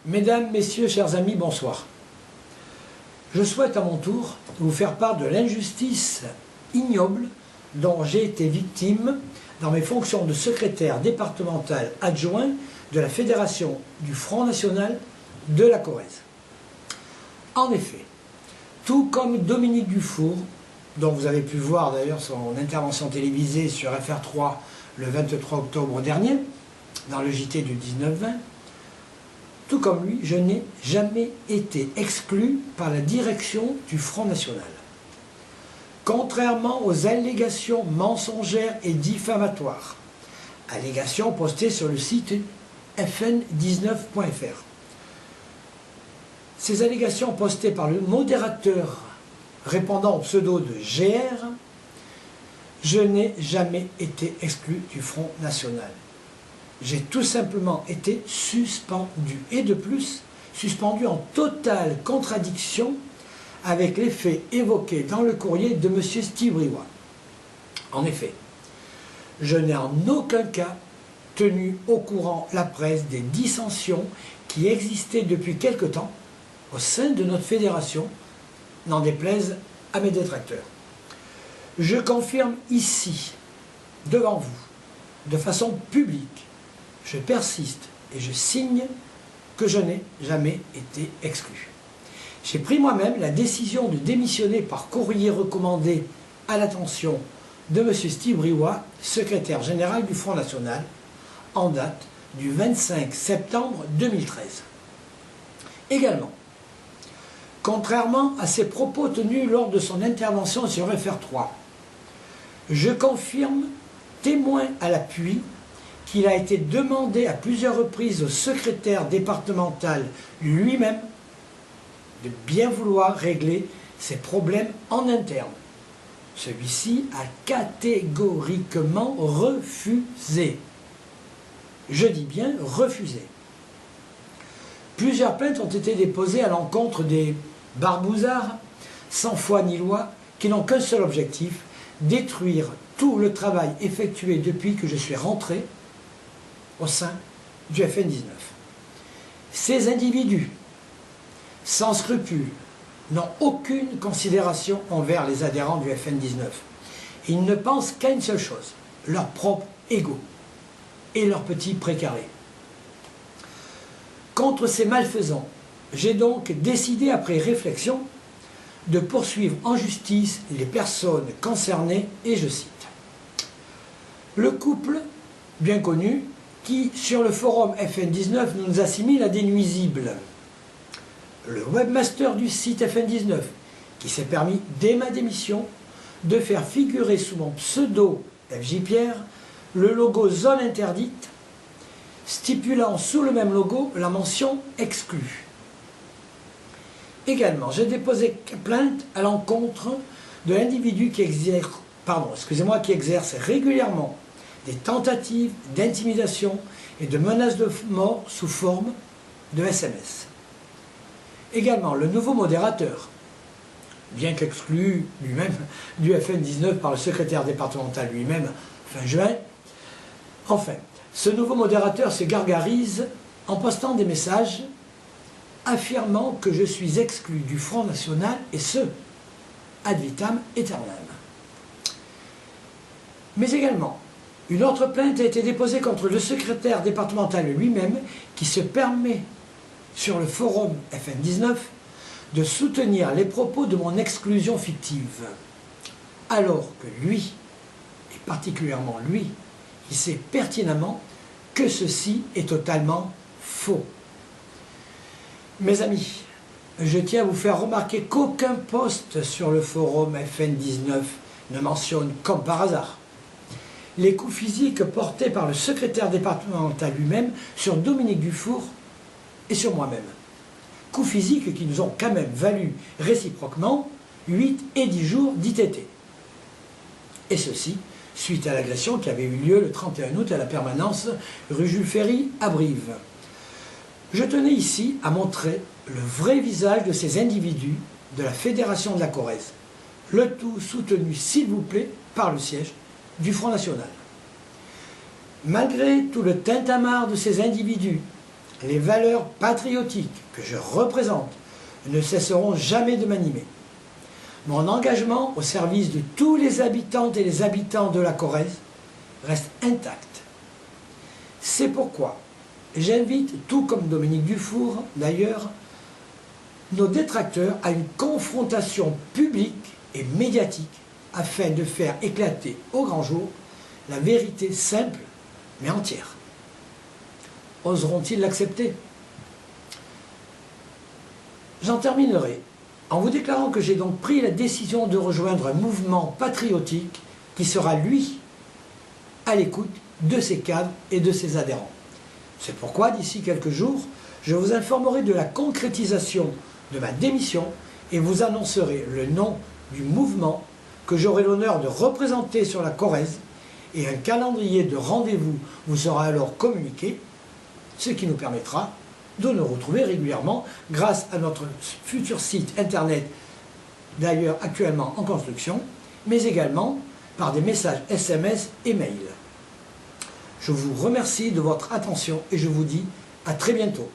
Mesdames, Messieurs, chers amis, bonsoir. Je souhaite à mon tour vous faire part de l'injustice ignoble dont j'ai été victime dans mes fonctions de secrétaire départemental adjoint de la Fédération du Front National de la Corrèze. En effet, tout comme Dominique Dufour, dont vous avez pu voir d'ailleurs son intervention télévisée sur FR3 le 23 octobre dernier, dans le JT du 19-20, tout comme lui, je n'ai jamais été exclu par la direction du Front National. Contrairement aux allégations mensongères et diffamatoires, allégations postées sur le site fn19.fr. Ces allégations postées par le modérateur répondant au pseudo de GR, je n'ai jamais été exclu du Front National. J'ai tout simplement été suspendu. Et de plus, suspendu en totale contradiction avec les faits évoqués dans le courrier de M. Steve Briouat. En effet, je n'ai en aucun cas tenu au courant la presse des dissensions qui existaient depuis quelque temps au sein de notre fédération, n'en déplaise à mes détracteurs. Je confirme ici, devant vous, de façon publique, je persiste et je signe que je n'ai jamais été exclu. J'ai pris moi-même la décision de démissionner par courrier recommandé à l'attention de M. Steve Briouat, secrétaire général du Front National, en date du 25 septembre 2013. Également, contrairement à ses propos tenus lors de son intervention sur FR3, je confirme, témoin à l'appui, qu'il a été demandé à plusieurs reprises au secrétaire départemental lui-même de bien vouloir régler ses problèmes en interne. Celui-ci a catégoriquement refusé. Je dis bien refusé. Plusieurs plaintes ont été déposées à l'encontre des barbouzards, sans foi ni loi, qui n'ont qu'un seul objectif, détruire tout le travail effectué depuis que je suis rentré au sein du FN19. Ces individus, sans scrupules, n'ont aucune considération envers les adhérents du FN19. Ils ne pensent qu'à une seule chose, leur propre ego et leur petit précaré. Contre ces malfaisants, j'ai donc décidé, après réflexion, de poursuivre en justice les personnes concernées, et je cite. Le couple, bien connu, qui, sur le forum FN19, nous assimile à des nuisibles. Le webmaster du site FN19, qui s'est permis, dès ma démission, de faire figurer sous mon pseudo FJ Pierre le logo Zone Interdite, stipulant sous le même logo la mention exclue. Également, j'ai déposé plainte à l'encontre de l'individu qui exerce régulièrement des tentatives d'intimidation et de menaces de mort sous forme de SMS. Également, le nouveau modérateur, bien qu'exclu lui-même du FN19 par le secrétaire départemental lui-même fin juin, enfin, ce nouveau modérateur se gargarise en postant des messages affirmant que je suis exclu du Front National, et ce, ad vitam aeternam. Mais également, une autre plainte a été déposée contre le secrétaire départemental lui-même, qui se permet, sur le forum FN19, de soutenir les propos de mon exclusion fictive, alors que lui, et particulièrement lui, il sait pertinemment que ceci est totalement faux. Mes amis, je tiens à vous faire remarquer qu'aucun post sur le forum FN19 ne mentionne, comme par hasard, les coups physiques portés par le secrétaire départemental lui-même sur Dominique Dufour et sur moi-même. Coups physiques qui nous ont quand même valu réciproquement 8 et 10 jours d'ITT. Et ceci suite à l'agression qui avait eu lieu le 31 août à la permanence rue Jules Ferry à Brive. Je tenais ici à montrer le vrai visage de ces individus de la Fédération de la Corrèze, le tout soutenu, s'il vous plaît, par le siège du Front National. Malgré tout le tintamarre de ces individus, les valeurs patriotiques que je représente ne cesseront jamais de m'animer. Mon engagement au service de tous les habitantes et les habitants de la Corrèze reste intact. C'est pourquoi j'invite, tout comme Dominique Dufour d'ailleurs, nos détracteurs à une confrontation publique et médiatique afin de faire éclater au grand jour la vérité simple mais entière. Oseront-ils l'accepter? J'en terminerai en vous déclarant que j'ai donc pris la décision de rejoindre un mouvement patriotique qui sera, lui, à l'écoute de ses cadres et de ses adhérents. C'est pourquoi, d'ici quelques jours, je vous informerai de la concrétisation de ma démission et vous annoncerai le nom du mouvement que j'aurai l'honneur de représenter sur la Corrèze, et un calendrier de rendez-vous vous sera alors communiqué, ce qui nous permettra de nous retrouver régulièrement grâce à notre futur site internet, d'ailleurs actuellement en construction, mais également par des messages SMS et mails. Je vous remercie de votre attention et je vous dis à très bientôt.